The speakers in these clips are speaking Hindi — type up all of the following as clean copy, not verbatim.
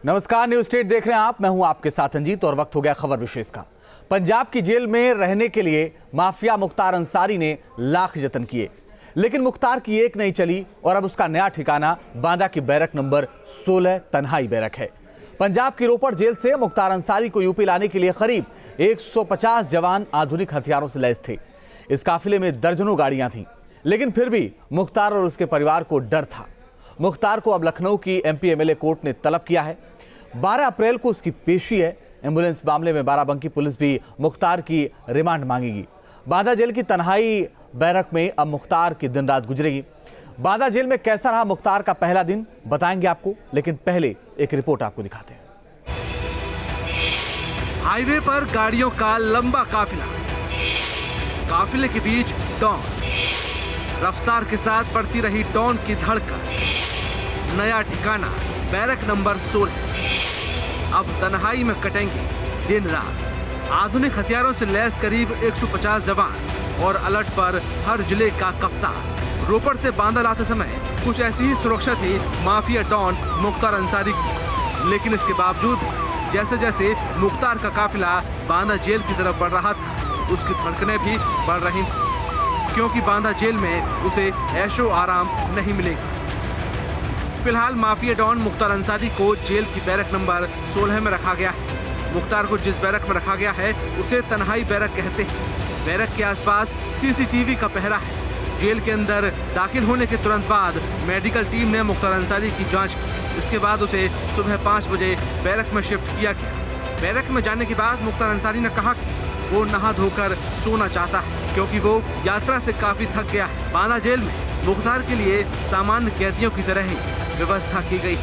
नमस्कार, न्यूज स्टेट देख रहे हैं आप। मैं हूं आपके साथ अंजीत और वक्त हो गया खबर विशेष का। पंजाब की जेल में रहने के लिए माफिया मुख्तार अंसारी ने लाख जतन किए, लेकिन मुख्तार की एक नहीं चली और अब उसका नया ठिकाना बांदा की बैरक नंबर 16 तन्हाई बैरक है। पंजाब की रोपड़ जेल से मुख्तार अंसारी को यूपी लाने के लिए करीब 150 जवान आधुनिक हथियारों से लैस थे। इस काफिले में दर्जनों गाड़ियां थीं, लेकिन फिर भी मुख्तार और उसके परिवार को डर था। मुख्तार को अब लखनऊ की एमपी एमएलए कोर्ट ने तलब किया है। 12 अप्रैल को उसकी पेशी है। एम्बुलेंस मामले में बाराबंकी पुलिस भी मुख्तार की रिमांड मांगेगी। बांदा जेल की तन्हाई बैरक में अब मुख्तार की दिन रात गुजरेगी। बांदा जेल में कैसा रहा मुख्तार का पहला दिन बताएंगे आपको, लेकिन पहले एक रिपोर्ट आपको दिखाते हैं। हाईवे पर गाड़ियों का लंबा काफिला, काफिले के बीच डॉन, रफ्तार के साथ बढ़ती रही डॉन की धड़कन। नया ठिकाना बैरक नंबर 16। अब तन्हाई में कटेंगे दिन रात। आधुनिक हथियारों से लैस करीब 150 जवान और अलर्ट पर हर जिले का कप्तान। रोपड़ से बांदा लाते समय कुछ ऐसी ही सुरक्षा थी माफिया डॉन मुख्तार अंसारी की, लेकिन इसके बावजूद जैसे जैसे मुख्तार का काफिला बांदा जेल की तरफ बढ़ रहा था, उसकी धड़कनें भी बढ़ रही थी, क्योंकि बांदा जेल में उसे ऐशो आराम नहीं मिलेगा। फिलहाल माफिया डॉन मुख्तार अंसारी को जेल की बैरक नंबर 16 में रखा गया है। मुख्तार को जिस बैरक में रखा गया है उसे तन्हाई बैरक कहते हैं। बैरक के आसपास सीसीटीवी का पहरा है। जेल के अंदर दाखिल होने के तुरंत बाद मेडिकल टीम ने मुख्तार अंसारी की जांच की। इसके बाद उसे सुबह 5 बजे बैरक में शिफ्ट किया गया। बैरक में जाने के बाद मुख्तार अंसारी ने कहा कि वो नहा धोकर सोना चाहता है, क्योंकि वो यात्रा से काफी थक गया है। बांदा जेल में मुख्तार के लिए सामान्य कैदियों की तरह ही व्यवस्था की गई।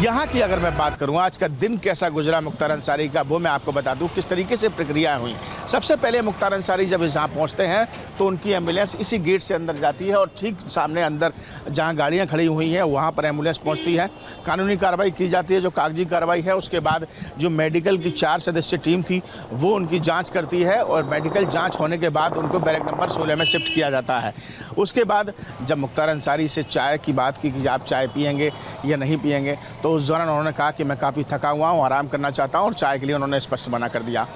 यहाँ की अगर मैं बात करूँ आज का दिन कैसा गुजरा मुख्तार अंसारी का, वो मैं आपको बता दूँ किस तरीके से प्रक्रियाएं हुई। सबसे पहले मुख्तार अंसारी जब यहाँ पहुँचते हैं तो उनकी एम्बुलेंस इसी गेट से अंदर जाती है और ठीक सामने अंदर जहाँ गाड़ियाँ खड़ी हुई हैं वहाँ पर एम्बुलेंस पहुँचती है। कानूनी कार्रवाई की जाती है, जो कागजी कार्रवाई है। उसके बाद जो मेडिकल की 4 सदस्यीय टीम थी वो उनकी जाँच करती है और मेडिकल जाँच होने के बाद उनको बैरक नंबर 16 में शिफ्ट किया जाता है। उसके बाद जब मुख्तार अंसारी से चाय की बात की कि आप चाय पियेंगे या नहीं पियेंगे, तो उस दौरान उन्होंने कहा कि मैं काफ़ी थका हुआ हूँ, आराम करना चाहता हूँ, और चाय के लिए उन्होंने स्पष्ट मना कर दिया।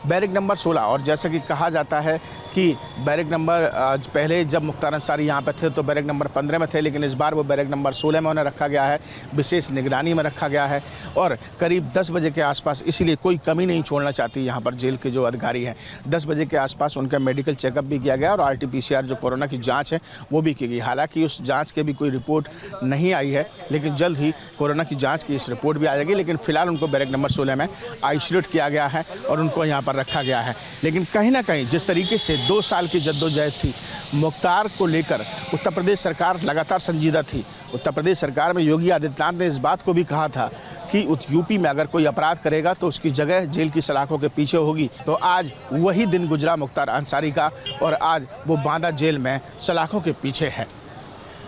बैरक नंबर 16, और जैसा कि कहा जाता है कि बैरक नंबर पहले जब मुख्तार अंसारी यहाँ पे थे तो बैरक नंबर 15 में थे, लेकिन इस बार वो बैरक नंबर 16 में उन्हें रखा गया है। विशेष निगरानी में रखा गया है और करीब 10 बजे के आसपास, इसीलिए कोई कमी नहीं छोड़ना चाहती यहाँ पर जेल के जो अधिकारी हैं, 10 बजे के आसपास उनका मेडिकल चेकअप भी किया गया और RT-PCR जो कोरोना की जाँच है वो भी की गई। हालाँकि उस जाँच के भी कोई रिपोर्ट नहीं आई है, लेकिन जल्द ही कोरोना की जाँच की इस रिपोर्ट भी आ जाएगी। लेकिन फिलहाल उनको बैरक नंबर 16 में आइसोलेट किया गया है और उनको यहाँ पर रखा गया है। लेकिन कहीं ना कहीं जिस तरीके से 2 साल की जद्दोजहद थी मुख्तार को लेकर, उत्तर प्रदेश सरकार लगातार संजीदा थी। उत्तर प्रदेश सरकार में योगी आदित्यनाथ ने इस बात को भी कहा था कि यूपी में अगर कोई अपराध करेगा तो उसकी जगह जेल की सलाखों के पीछे होगी। तो आज वही दिन गुजरा मुख्तार अंसारी का और आज वो बांदा जेल में सलाखों के पीछे है।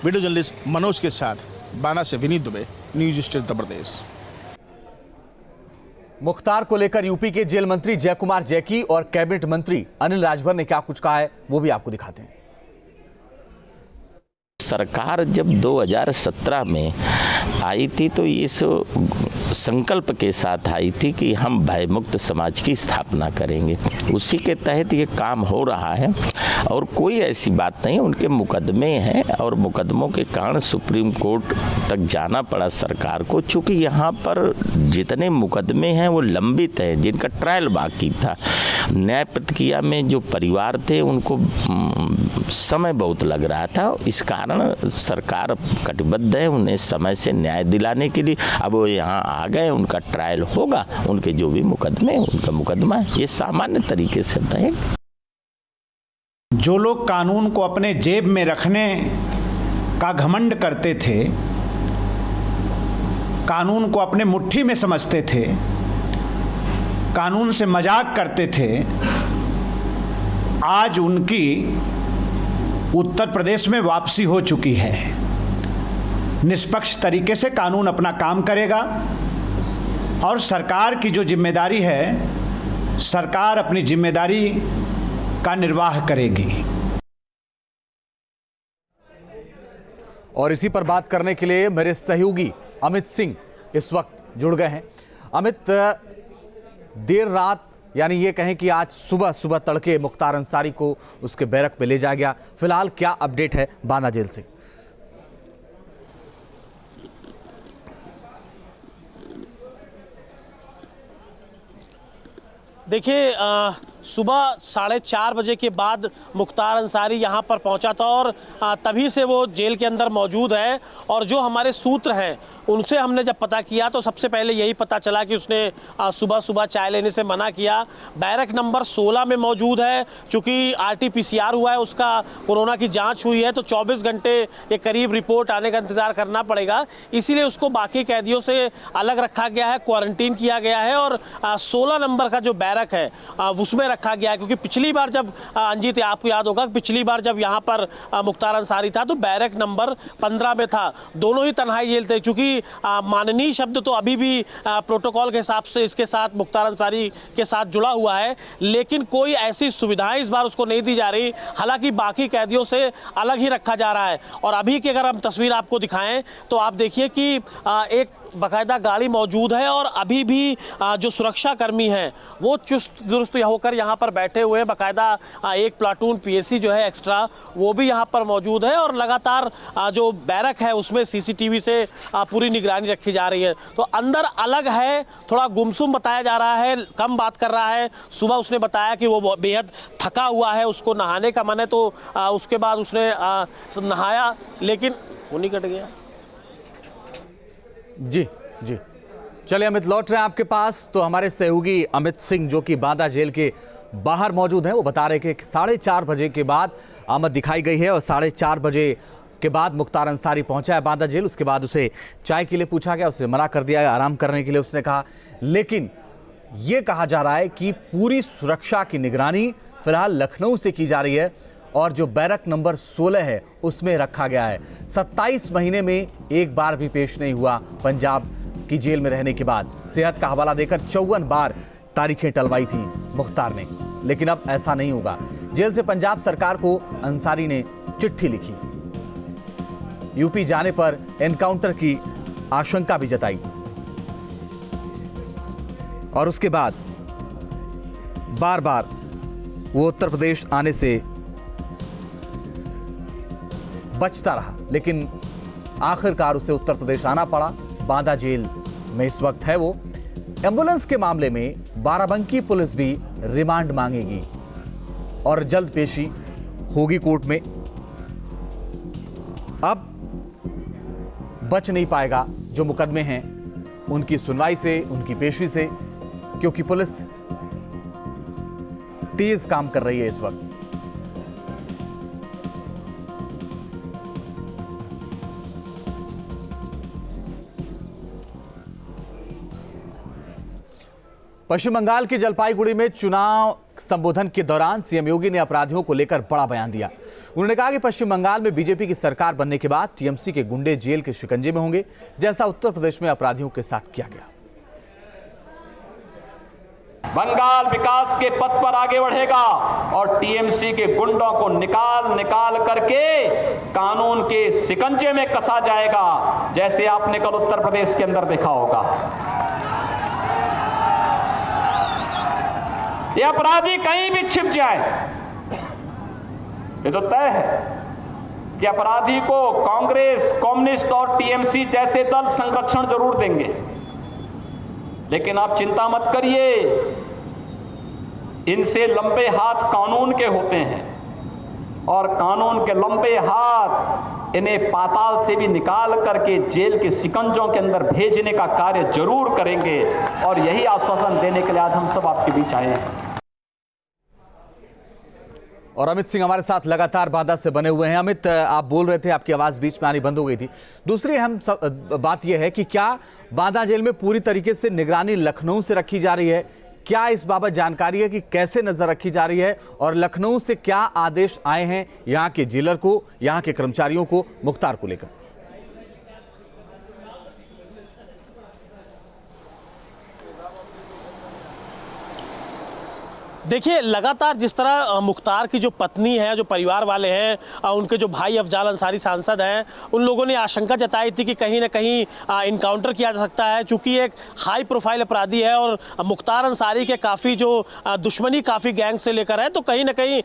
वीडियो जर्नलिस्ट मनोज के साथ बांदा से विनीत दुबे, न्यूज स्टेट उत्तर प्रदेश। मुख्तार को लेकर यूपी के जेल मंत्री जयकुमार जैकी और कैबिनेट मंत्री अनिल राजभर ने क्या कुछ कहा है वो भी आपको दिखाते हैं। सरकार जब 2017 में आई थी तो इस संकल्प के साथ आई थी कि हम भयमुक्त समाज की स्थापना करेंगे। उसी के तहत ये काम हो रहा है और कोई ऐसी बात नहीं। उनके मुकदमे हैं और मुकदमों के कारण सुप्रीम कोर्ट तक जाना पड़ा सरकार को, चूँकि यहाँ पर जितने मुकदमे हैं वो लंबित हैं, जिनका ट्रायल बाकी था। न्याय प्रक्रिया में जो परिवार थे उनको समय बहुत लग रहा था, इस कारण सरकार कटिबद्ध है उन्हें समय से न्याय दिलाने के लिए। अब वो यहाँ आ गए, उनका ट्रायल होगा, उनके जो भी मुकदमे उनका मुकदमा है, ये सामान्य तरीके से रहेगा। जो लोग कानून को अपने जेब में रखने का घमंड करते थे, कानून को अपने मुट्ठी में समझते थे, कानून से मजाक करते थे, आज उनकी उत्तर प्रदेश में वापसी हो चुकी है। निष्पक्ष तरीके से कानून अपना काम करेगा और सरकार की जो जिम्मेदारी है, सरकार अपनी जिम्मेदारी का निर्वाह करेगी। और इसी पर बात करने के लिए मेरे सहयोगी अमित सिंह इस वक्त जुड़ गए हैं। अमित, देर रात यानी ये कहें कि आज सुबह सुबह तड़के मुख्तार अंसारी को उसके बैरक पे ले जाया गया, फिलहाल क्या अपडेट है बांदा जेल से? देखिए, सुबह 4:30 बजे के बाद मुख्तार अंसारी यहाँ पर पहुँचा था और तभी से वो जेल के अंदर मौजूद है। और जो हमारे सूत्र हैं उनसे हमने जब पता किया तो सबसे पहले यही पता चला कि उसने सुबह सुबह चाय लेने से मना किया। बैरक नंबर 16 में मौजूद है। चूँकि RT-PCR हुआ है, उसका कोरोना की जाँच हुई है, तो 24 घंटे के करीब रिपोर्ट आने का इंतज़ार करना पड़ेगा। इसीलिए उसको बाकी कैदियों से अलग रखा गया है, क्वारंटीन किया गया है और 16 नंबर का जो बैरक है उसमें रखा गया है। क्योंकि पिछली बार जब अंजीत, आपको याद होगा, पिछली बार जब यहाँ पर मुख्तार अंसारी था तो बैरक नंबर 15 में था। दोनों ही तन्हाई जेल थे। चूंकि माननीय शब्द तो अभी भी प्रोटोकॉल के हिसाब से इसके साथ मुख्तार अंसारी के साथ जुड़ा हुआ है, लेकिन कोई ऐसी सुविधाएं इस बार उसको नहीं दी जा रही। हालांकि बाकी कैदियों से अलग ही रखा जा रहा है। और अभी की अगर हम तस्वीर आपको दिखाएं तो आप देखिए कि एक बाकायदा गाड़ी मौजूद है और अभी भी जो सुरक्षा कर्मी हैं वो चुस्त दुरुस्त होकर यहाँ पर बैठे हुए हैं। बाकायदा एक प्लाटून PSC जो है एक्स्ट्रा वो भी यहाँ पर मौजूद है और लगातार जो बैरक है उसमें CCTV से पूरी निगरानी रखी जा रही है। तो अंदर अलग है, थोड़ा गुमसुम बताया जा रहा है, कम बात कर रहा है। सुबह उसने बताया कि वो बेहद थका हुआ है, उसको नहाने का मन है, तो उसके बाद उसने नहाया, लेकिन वो नहीं कट गया। जी जी, चलिए अमित, लौट रहे हैं आपके पास। तो हमारे सहयोगी अमित सिंह जो कि बांदा जेल के बाहर मौजूद हैं, वो बता रहे कि 4:30 बजे के बाद आमद दिखाई गई है और 4:30 बजे के बाद मुख्तार अंसारी पहुंचा है बांदा जेल। उसके बाद उसे चाय के लिए पूछा गया, उसने मना कर दिया, आराम करने के लिए उसने कहा। लेकिन ये कहा जा रहा है कि पूरी सुरक्षा की निगरानी फिलहाल लखनऊ से की जा रही है और जो बैरक नंबर 16 है उसमें रखा गया है। 27 महीने में एक बार भी पेश नहीं हुआ पंजाब की जेल में रहने के बाद। सेहत का हवाला देकर 54 बार तारीखें टलवाई थी मुख्तार ने, लेकिन अब ऐसा नहीं होगा। जेल से पंजाब सरकार को अंसारी ने चिट्ठी लिखी, यूपी जाने पर एनकाउंटर की आशंका भी जताई और उसके बाद बार बार वो उत्तर प्रदेश आने से बचता रहा, लेकिन आखिरकार उसे उत्तर प्रदेश आना पड़ा। बांदा जेल में इस वक्त है वो। एम्बुलेंस के मामले में बाराबंकी पुलिस भी रिमांड मांगेगी और जल्द पेशी होगी कोर्ट में। अब बच नहीं पाएगा जो मुकदमे हैं उनकी सुनवाई से, उनकी पेशी से, क्योंकि पुलिस तेज काम कर रही है इस वक्त। पश्चिम बंगाल के जलपाईगुड़ी में चुनाव संबोधन के दौरान सीएम योगी ने अपराधियों को लेकर बड़ा बयान दिया। उन्होंने कहा कि पश्चिम बंगाल में बीजेपी की सरकार बनने के बाद टीएमसी के गुंडे जेल के शिकंजे में होंगे, जैसा उत्तर प्रदेश में अपराधियों के साथ किया गया। बंगाल विकास के पथ पर आगे बढ़ेगा और टीएमसी के गुंडों को निकाल करके कानून के शिकंजे में कसा जाएगा, जैसे आपने कल उत्तर प्रदेश के अंदर देखा होगा। ये अपराधी कहीं भी छिप जाए, ये तो तय है कि अपराधी को कांग्रेस, कम्युनिस्ट और टीएमसी जैसे दल संरक्षण जरूर देंगे। लेकिन आप चिंता मत करिए, इनसे लंबे हाथ कानून के होते हैं और कानून के लंबे हाथ इन्हें पाताल से भी निकाल करके जेल के शिकंजों के अंदर भेजने का कार्य जरूर करेंगे। और यही आश्वासन देने के लिए आज हम सब आपके बीच आए हैं। और अमित सिंह हमारे साथ लगातार बांदा से बने हुए हैं। अमित, आप बोल रहे थे, आपकी आवाज़ बीच में आनी बंद हो गई थी। दूसरी अहम बात यह है कि क्या बांदा जेल में पूरी तरीके से निगरानी लखनऊ से रखी जा रही है? क्या इस बाबत जानकारी है कि कैसे नजर रखी जा रही है और लखनऊ से क्या आदेश आए हैं यहाँ के जेलर को, यहाँ के कर्मचारियों को, मुख्तार को लेकर? देखिए, लगातार जिस तरह मुख्तार की जो पत्नी है, जो परिवार वाले हैं, उनके जो भाई अफजाल अंसारी सांसद हैं, उन लोगों ने आशंका जताई थी कि कहीं ना कहीं इनकाउंटर किया जा सकता है, चूंकि एक हाई प्रोफाइल अपराधी है और मुख्तार अंसारी के काफ़ी जो दुश्मनी काफ़ी गैंग से लेकर है, तो कहीं ना कहीं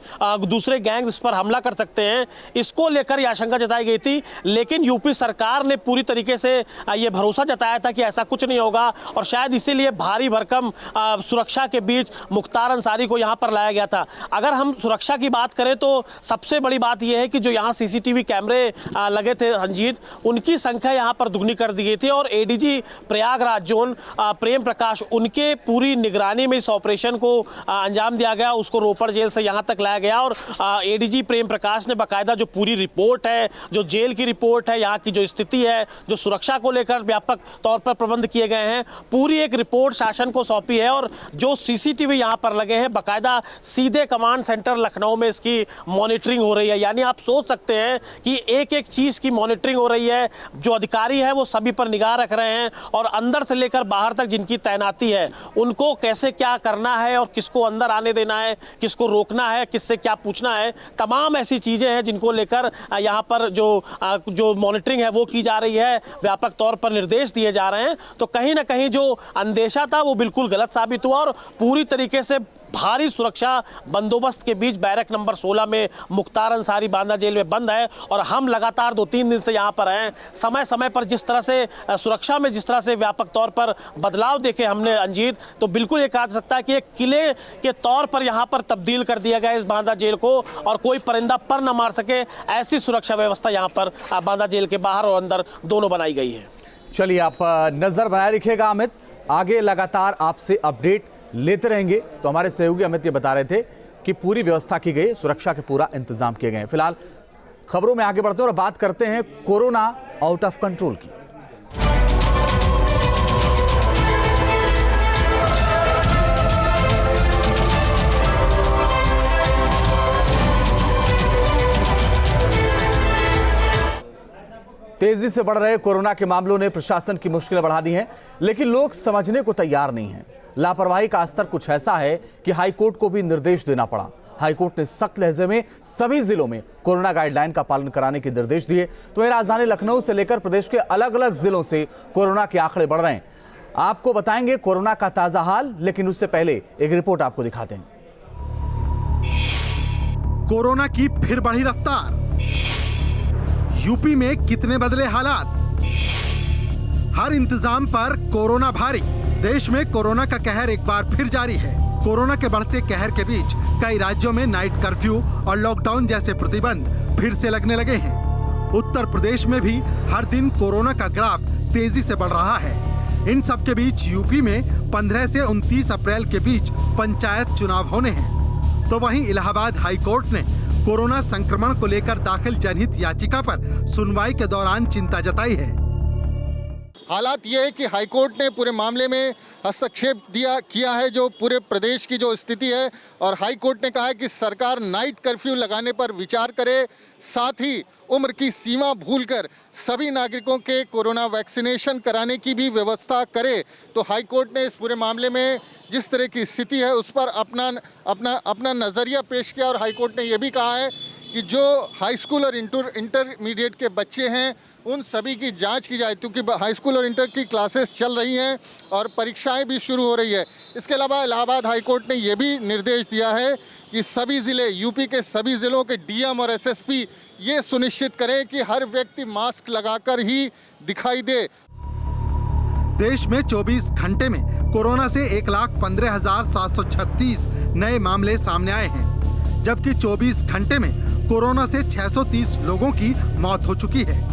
दूसरे गैंग इस पर हमला कर सकते हैं, इसको लेकर ये आशंका जताई गई थी। लेकिन यूपी सरकार ने पूरी तरीके से ये भरोसा जताया था कि ऐसा कुछ नहीं होगा और शायद इसीलिए भारी भरकम सुरक्षा के बीच मुख्तार अंसारी को यहाँ पर लाया गया था। अगर हम सुरक्षा की बात करें तो सबसे बड़ी बात यह है कि जो यहाँ सीसीटीवी कैमरे लगे थे रंजीत, उनकी संख्या यहाँ पर दुगनी कर दी गई थी और एडीजी प्रयागराज जोन प्रेम प्रकाश, उनके पूरी निगरानी में इस ऑपरेशन को अंजाम दिया गया। उसको रोपड़ जेल से यहाँ तक लाया गया और एडीजी प्रेम प्रकाश ने बाकायदा जो पूरी रिपोर्ट है, जो जेल की रिपोर्ट है, यहाँ की जो स्थिति है, जो सुरक्षा को लेकर व्यापक तौर पर प्रबंध किए गए हैं, पूरी एक रिपोर्ट शासन को सौंपी है। और जो सीसीटीवी यहाँ पर लगे हैं, बाकायदा सीधे कमांड सेंटर लखनऊ में इसकी मॉनिटरिंग हो रही है। यानी आप सोच सकते हैं कि एक एक चीज़ की मॉनिटरिंग हो रही है। जो अधिकारी है वो सभी पर निगाह रख रहे हैं और अंदर से लेकर बाहर तक जिनकी तैनाती है, उनको कैसे क्या करना है और किसको अंदर आने देना है, किसको रोकना है, किससे क्या पूछना है, तमाम ऐसी चीज़ें हैं जिनको लेकर यहाँ पर जो मॉनिटरिंग है वो की जा रही है, व्यापक तौर पर निर्देश दिए जा रहे हैं। तो कहीं ना कहीं जो अंदेशा था वो बिल्कुल गलत साबित हुआ और पूरी तरीके से भारी सुरक्षा बंदोबस्त के बीच बैरक नंबर 16 में मुख्तार अंसारी बांदा जेल में बंद है और हम लगातार 2-3 दिन से यहाँ पर हैं। समय समय पर जिस तरह से सुरक्षा में जिस तरह से व्यापक तौर पर बदलाव देखे हमने अंजीत, तो बिल्कुल ये कहा जा सकता है कि एक किले के तौर पर यहाँ पर तब्दील कर दिया गया इस बांदा जेल को और कोई परिंदा पर न मार सके, ऐसी सुरक्षा व्यवस्था यहाँ पर बांदा जेल के बाहर और अंदर दोनों बनाई गई है। चलिए, आप नजर बनाए रखिएगा अमित, आगे लगातार आपसे अपडेट लेते रहेंगे। तो हमारे सहयोगी अमित ये बता रहे थे कि पूरी व्यवस्था की गई, सुरक्षा के पूरा इंतजाम किए गए। फिलहाल खबरों में आगे बढ़ते हैं और बात करते हैं कोरोना आउट ऑफ कंट्रोल की। तेजी से बढ़ रहे कोरोना के मामलों ने प्रशासन की मुश्किलें बढ़ा दी हैं, लेकिन लोग समझने को तैयार नहीं हैं। लापरवाही का स्तर कुछ ऐसा है कि हाईकोर्ट को भी निर्देश देना पड़ा। हाईकोर्ट ने सख्त लहजे में सभी जिलों में कोरोना गाइडलाइन का पालन कराने के निर्देश दिए। तो वहीं राजधानी लखनऊ से लेकर प्रदेश के अलग अलग जिलों से कोरोना के आंकड़े बढ़ रहे हैं। आपको बताएंगे कोरोना का ताजा हाल, लेकिन उससे पहले एक रिपोर्ट आपको दिखाते हैं। कोरोना की फिर बढ़ी रफ्तार, यूपी में कितने बदले हालात, हर इंतजाम पर कोरोना भारी। देश में कोरोना का कहर एक बार फिर जारी है। कोरोना के बढ़ते कहर के बीच कई राज्यों में नाइट कर्फ्यू और लॉकडाउन जैसे प्रतिबंध फिर से लगने लगे हैं। उत्तर प्रदेश में भी हर दिन कोरोना का ग्राफ तेजी से बढ़ रहा है। इन सब के बीच यूपी में 15 से 29 अप्रैल के बीच पंचायत चुनाव होने हैं। तो वहीं इलाहाबाद हाई कोर्ट ने कोरोना संक्रमण को लेकर दाखिल जनहित याचिका पर सुनवाई के दौरान चिंता जताई है। हालात ये है कि हाईकोर्ट ने पूरे मामले में हस्तक्षेप किया है, जो पूरे प्रदेश की जो स्थिति है, और हाईकोर्ट ने कहा है कि सरकार नाइट कर्फ्यू लगाने पर विचार करे, साथ ही उम्र की सीमा भूलकर सभी नागरिकों के कोरोना वैक्सीनेशन कराने की भी व्यवस्था करे। तो हाईकोर्ट ने इस पूरे मामले में जिस तरह की स्थिति है उस पर अपना नज़रिया पेश किया और हाईकोर्ट ने यह भी कहा है कि जो हाई स्कूल और इंटरमीडिएट के बच्चे हैं उन सभी की जांच की जाए, क्योंकि हाई स्कूल और इंटर की क्लासेस चल रही हैं और परीक्षाएं भी शुरू हो रही है। इसके अलावा इलाहाबाद हाई कोर्ट ने यह भी निर्देश दिया है कि सभी ज़िले, यूपी के सभी ज़िलों के डीएम और एसएसपी ये सुनिश्चित करें कि हर व्यक्ति मास्क लगाकर ही दिखाई दे। देश में 24 घंटे में कोरोना से 1,15,736 नए मामले सामने आए हैं, जबकि 24 घंटे में कोरोना से 630 लोगों की मौत हो चुकी है।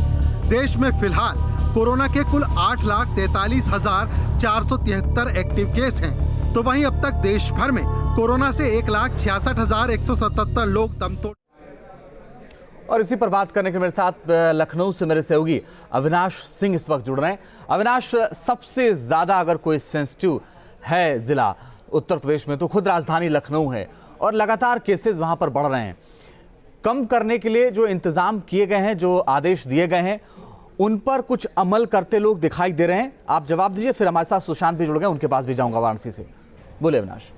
देश में फिलहाल कोरोना के कुल 8,43,473 एक्टिव केस हैं। तो वहीं अब तक देश भर में कोरोना से 1,66,177 लोग दम तोड़। और इसी पर बात करने के मेरे साथ लखनऊ से मेरे सहयोगी अविनाश सिंह इस वक्त जुड़ रहे हैं। अविनाश, सबसे ज्यादा अगर कोई सेंसिटिव है जिला उत्तर प्रदेश में तो खुद राजधानी लखनऊ है और लगातार केसेस वहां पर बढ़ रहे हैं। कम करने के लिए जो इंतजाम किए गए हैं, जो आदेश दिए गए हैं, उन पर कुछ अमल करते लोग दिखाई दे रहे हैं। आप जवाब दीजिए, फिर हमारे साथ सुशांत भी जुड़ गए, उनके पास भी जाऊंगा वाराणसी से। बोले अविनाश।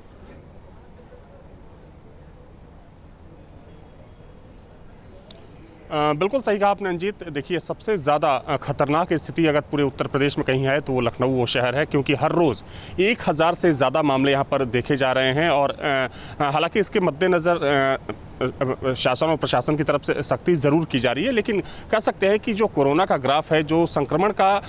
बिल्कुल सही कहा आपने अंजीत। देखिए, सबसे ज़्यादा खतरनाक स्थिति अगर पूरे उत्तर प्रदेश में कहीं है तो वो लखनऊ वो शहर है, क्योंकि हर रोज़ 1000 से ज़्यादा मामले यहाँ पर देखे जा रहे हैं। और हालांकि इसके मद्देनज़र शासन और प्रशासन की तरफ से सख्ती ज़रूर की जा रही है, लेकिन कह सकते हैं कि जो कोरोना का ग्राफ है, जो संक्रमण का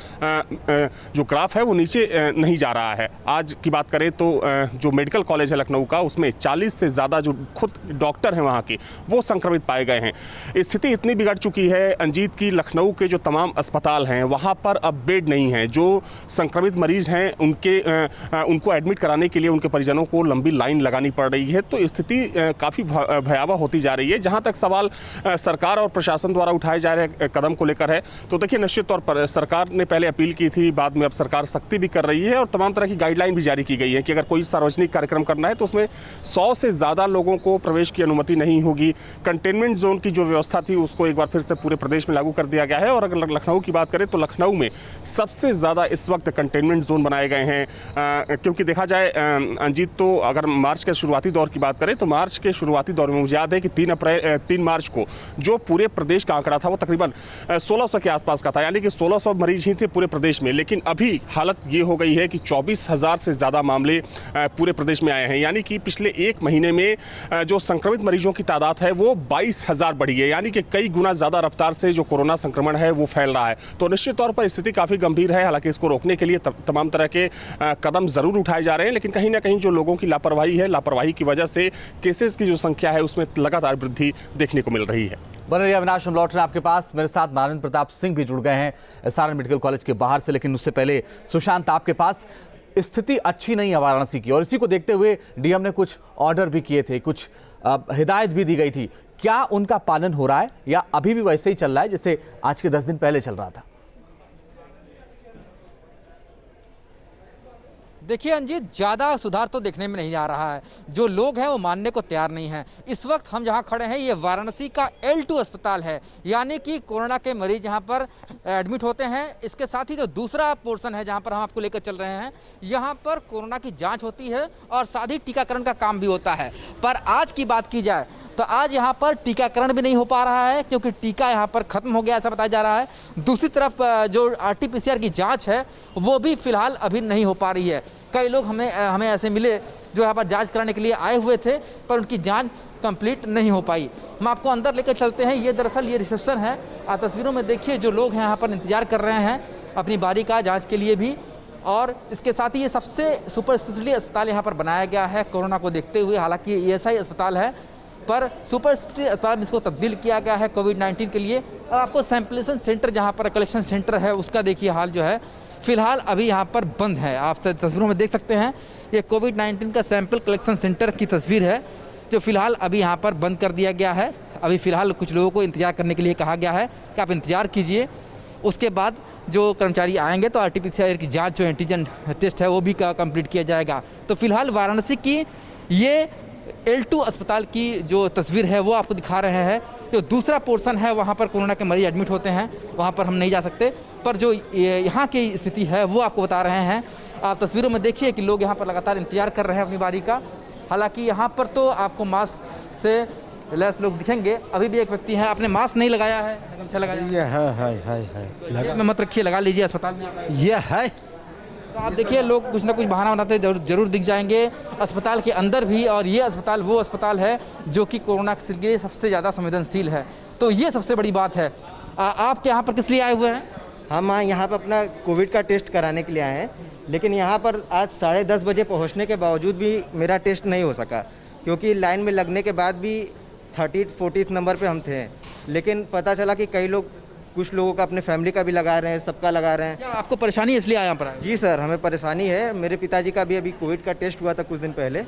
जो ग्राफ है, वो नीचे नहीं जा रहा है। आज की बात करें तो जो मेडिकल कॉलेज है लखनऊ का, उसमें 40 से ज़्यादा जो खुद डॉक्टर हैं वहाँ के, वो संक्रमित पाए गए हैं। स्थिति इतनी बिगड़ चुकी है अंजीत की, लखनऊ के जो तमाम अस्पताल हैं वहाँ पर अब बेड नहीं है। जो संक्रमित मरीज़ हैं उनको एडमिट कराने के लिए उनके परिजनों को लंबी लाइन लगानी पड़ रही है। तो स्थिति काफ़ी भयावह होती जा रही है। जहां तक सवाल सरकार और प्रशासन द्वारा उठाए जा रहे कदम को लेकर है, तो देखिए, निश्चित तौर पर सरकार ने पहले अपील की थी, बाद में अब सरकार सख्ती भी कर रही है और तमाम तरह की गाइडलाइन भी जारी की गई है कि अगर कोई सार्वजनिक कार्यक्रम करना है तो उसमें 100 से ज़्यादा लोगों को प्रवेश की अनुमति नहीं होगी। कंटेनमेंट जोन की जो व्यवस्था थी उसको एक बार फिर से पूरे प्रदेश में लागू कर दिया गया है। और अगर लखनऊ की बात करें तो लखनऊ में सबसे ज़्यादा इस वक्त कंटेनमेंट जोन बनाए गए हैं, क्योंकि देखा जाए अंजीत, तो अगर मार्च के शुरुआती दौर की बात करें तो मार्च के शुरुआती दौर में मुझे याद है कि 3 मार्च को जो पूरे प्रदेश का आंकड़ा था वो तकरीबन 1600 के आसपास का था, यानी कि 1600 मरीज ही थे पूरे प्रदेश में। लेकिन अभी हालत ये हो गई है कि 24,000 से ज़्यादा मामले पूरे प्रदेश में आए हैं, यानी कि पिछले एक महीने में जो संक्रमित मरीजों की तादाद है वो 22,000 बढ़ी है, यानी कि कई गुना ज़्यादा रफ्तार से जो कोरोना संक्रमण है वो फैल रहा है। तो निश्चित तौर पर स्थिति काफ़ी गंभीर है। हालांकि इसको रोकने के लिए तमाम तरह के कदम ज़रूर उठाए जा रहे हैं, लेकिन कहीं ना कहीं जो लोगों की लापरवाही है, लापरवाही की वजह से केसेस की जो संख्या है उसमें लगातार वृद्धि देखने को मिल रही है। बने रहिए अविनाश, हम लौट रहे हैं आपके पास। मेरे साथ मानवेंद्र प्रताप सिंह भी जुड़ गए हैं एसआरएन मेडिकल कॉलेज के बाहर से, लेकिन उससे पहले सुशांत, आपके पास स्थिति अच्छी नहीं है वाराणसी की, और इसी को देखते हुए डीएम ने कुछ ऑर्डर भी किए थे, कुछ हिदायत भी दी गई थी। क्या उनका पालन हो रहा है या अभी भी वैसे ही चल रहा है जैसे आज के 10 दिन पहले चल रहा था? देखिए अंजीत, ज़्यादा सुधार तो देखने में नहीं आ रहा है। जो लोग हैं वो मानने को तैयार नहीं हैं। इस वक्त हम जहां खड़े हैं ये वाराणसी का L2 अस्पताल है, यानी कि कोरोना के मरीज यहां पर एडमिट होते हैं। इसके साथ ही जो दूसरा पोर्शन है जहां पर हम आपको लेकर चल रहे हैं, यहां पर कोरोना की जांच होती है और साथ ही टीकाकरण का काम भी होता है। पर आज की बात की जाए तो आज यहाँ पर टीकाकरण भी नहीं हो पा रहा है, क्योंकि टीका यहाँ पर ख़त्म हो गया ऐसा बताया जा रहा है। दूसरी तरफ जो RT-PCR की जांच है वो भी फ़िलहाल अभी नहीं हो पा रही है। कई लोग हमें ऐसे मिले जो यहाँ पर जांच कराने के लिए आए हुए थे, पर उनकी जांच कंप्लीट नहीं हो पाई। हम आपको अंदर लेकर चलते हैं। ये दरअसल ये रिसेप्शन है। आप तस्वीरों में देखिए जो लोग हैं यहाँ पर इंतज़ार कर रहे हैं अपनी बारी का जाँच के लिए भी। और इसके साथ ही ये सबसे सुपर स्पेशलिटी अस्पताल यहाँ पर बनाया गया है कोरोना को देखते हुए। हालाँकि ये ESI अस्पताल है, पर सुपर स्पेशलिटी अस्पताल में इसको तब्दील किया गया है कोविड-19 के लिए। अब आपको सैंपलेशन सेंटर जहाँ पर कलेक्शन सेंटर है उसका देखिए हाल जो है फ़िलहाल अभी यहाँ पर बंद है। आप तस्वीरों में देख सकते हैं ये कोविड-19 का सैंपल कलेक्शन सेंटर की तस्वीर है जो फ़िलहाल अभी यहाँ पर बंद कर दिया गया है। अभी फ़िलहाल कुछ लोगों को इंतज़ार करने के लिए कहा गया है कि आप इंतज़ार कीजिए, उसके बाद जो कर्मचारी आएंगे तो RT-PCR की जाँच जो एंटीजन टेस्ट है वो भी कंप्लीट किया जाएगा। तो फिलहाल वाराणसी की ये L2 अस्पताल की जो तस्वीर है वो आपको दिखा रहे हैं। जो दूसरा पोर्शन है वहाँ पर कोरोना के मरीज एडमिट होते हैं, वहाँ पर हम नहीं जा सकते, पर जो यहाँ की स्थिति है वो आपको बता रहे हैं। आप तस्वीरों में देखिए कि लोग यहाँ पर लगातार इंतजार कर रहे हैं अपनी बारी का। हालांकि यहाँ पर तो आपको मास्क से लैस लोग दिखेंगे। अभी भी एक व्यक्ति है, आपने मास्क नहीं लगाया है, गमछा लगाया है, में मत रखिए, लगा लीजिए अस्पताल में ये है। तो आप देखिए लोग कुछ ना कुछ बहाना बनाते जरूर दिख जाएंगे अस्पताल के अंदर भी। और ये अस्पताल वो अस्पताल है जो कि कोरोना के लिए सबसे ज़्यादा संवेदनशील है। तो ये सबसे बड़ी बात है। आप यहाँ पर किस लिए आए हुए हैं? हम यहाँ पर अपना कोविड का टेस्ट कराने के लिए आए हैं, लेकिन यहाँ पर आज 10:30 बजे पहुँचने के बावजूद भी मेरा टेस्ट नहीं हो सका, क्योंकि लाइन में लगने के बाद भी 30-40 नंबर पे हम थे। लेकिन पता चला कि कई लोग, कुछ लोगों का अपने फैमिली का भी लगा रहे हैं, सबका लगा रहे हैं। क्या आपको परेशानी इसलिए आया पर? जी सर, हमें परेशानी है। मेरे पिताजी का भी अभी कोविड का टेस्ट हुआ था कुछ दिन पहले,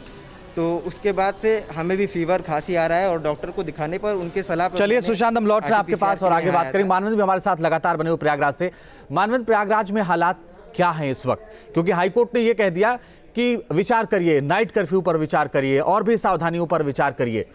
तो उसके बाद से हमें भी फीवर खांसी आ रहा है और डॉक्टर को दिखाने पर उनके सलाह पर। चलिए सुशांत, हम लौट रहे हैं आपके पास और आगे बात करेंगे। मानवेंद्र भी हमारे साथ लगातार बने हुए प्रयागराज से। मानवेंद्र, प्रयागराज में हालात क्या हैं इस वक्त? क्योंकि हाईकोर्ट ने यह कह दिया कि विचार करिए, नाइट कर्फ्यू पर विचार करिए और भी सावधानियों पर विचार करिए।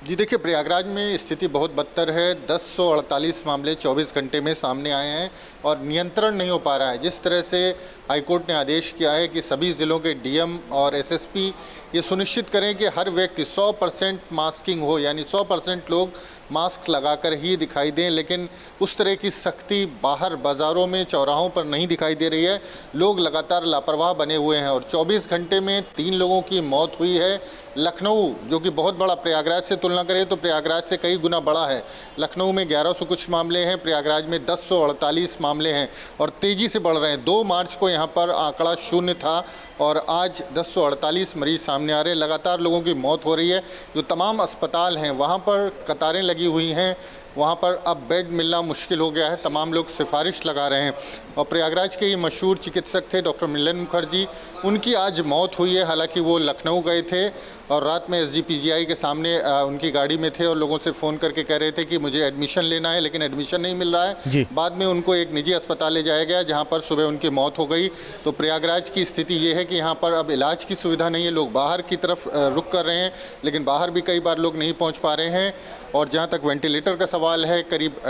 जी देखिए, प्रयागराज में स्थिति बहुत बदतर है। 1048 मामले 24 घंटे में सामने आए हैं और नियंत्रण नहीं हो पा रहा है। जिस तरह से हाईकोर्ट ने आदेश किया है कि सभी ज़िलों के डीएम और एसएसपी ये सुनिश्चित करें कि हर व्यक्ति 100% मास्किंग हो, यानी 100% लोग मास्क लगाकर ही दिखाई दें, लेकिन उस तरह की सख्ती बाहर बाज़ारों में, चौराहों पर नहीं दिखाई दे रही है। लोग लगातार लापरवाह बने हुए हैं और 24 घंटे में 3 लोगों की मौत हुई है। लखनऊ, जो कि बहुत बड़ा, प्रयागराज से तुलना करें तो प्रयागराज से कई गुना बड़ा है, लखनऊ में 1100 कुछ मामले हैं, प्रयागराज में 1048 मामले हैं और तेज़ी से बढ़ रहे हैं। 2 मार्च को यहाँ पर आंकड़ा 0 था और आज 1048 मरीज सामने आ रहे हैं। लगातार लोगों की मौत हो रही है। जो तमाम अस्पताल हैं वहाँ पर कतारें लगी हुई हैं, वहाँ पर अब बेड मिलना मुश्किल हो गया है। तमाम लोग सिफारिश लगा रहे हैं और प्रयागराज के ये मशहूर चिकित्सक थे डॉक्टर मिलन मुखर्जी, उनकी आज मौत हुई है। हालांकि वो लखनऊ गए थे और रात में एसजीपीजीआई के सामने उनकी गाड़ी में थे और लोगों से फ़ोन करके कह रहे थे कि मुझे एडमिशन लेना है, लेकिन एडमिशन नहीं मिल रहा है। बाद में उनको एक निजी अस्पताल ले जाया गया जहाँ पर सुबह उनकी मौत हो गई। तो प्रयागराज की स्थिति ये है कि यहाँ पर अब इलाज की सुविधा नहीं है। लोग बाहर की तरफ रुख कर रहे हैं, लेकिन बाहर भी कई बार लोग नहीं पहुँच पा रहे हैं। और जहाँ तक वेंटिलेटर का सवाल है, करीब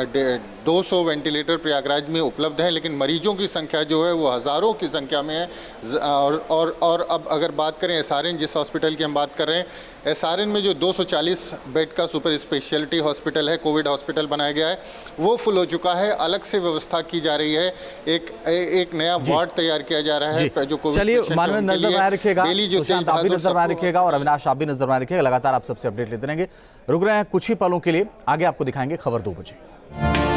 200 वेंटिलेटर प्रयागराज में उपलब्ध हैं, लेकिन मरीजों की संख्या जो है वो हज़ारों की संख्या में है। और अब अगर बात करें एसआरएन, जिस हॉस्पिटल की हम बात कर रहे हैं, एसआरएन में जो 240 बेड का सुपर स्पेशलिटी हॉस्पिटल है, कोविड हॉस्पिटल बनाया गया है, वो फुल हो चुका है। अलग से व्यवस्था की जा रही है, एक नया वार्ड तैयार किया जा रहा है जो कोविड। चलिए, मानव नजर बनाए रखिएगा, सुशांत आप भी नजर बनाए सबको रखिएगा और अविनाश आप भी नजर बनाए रखिएगा। लगातार आप सबसे अपडेट लेते रहेंगे। रुक रहे हैं कुछ ही पलों के लिए, आगे आपको दिखाएंगे खबर 2 बजे।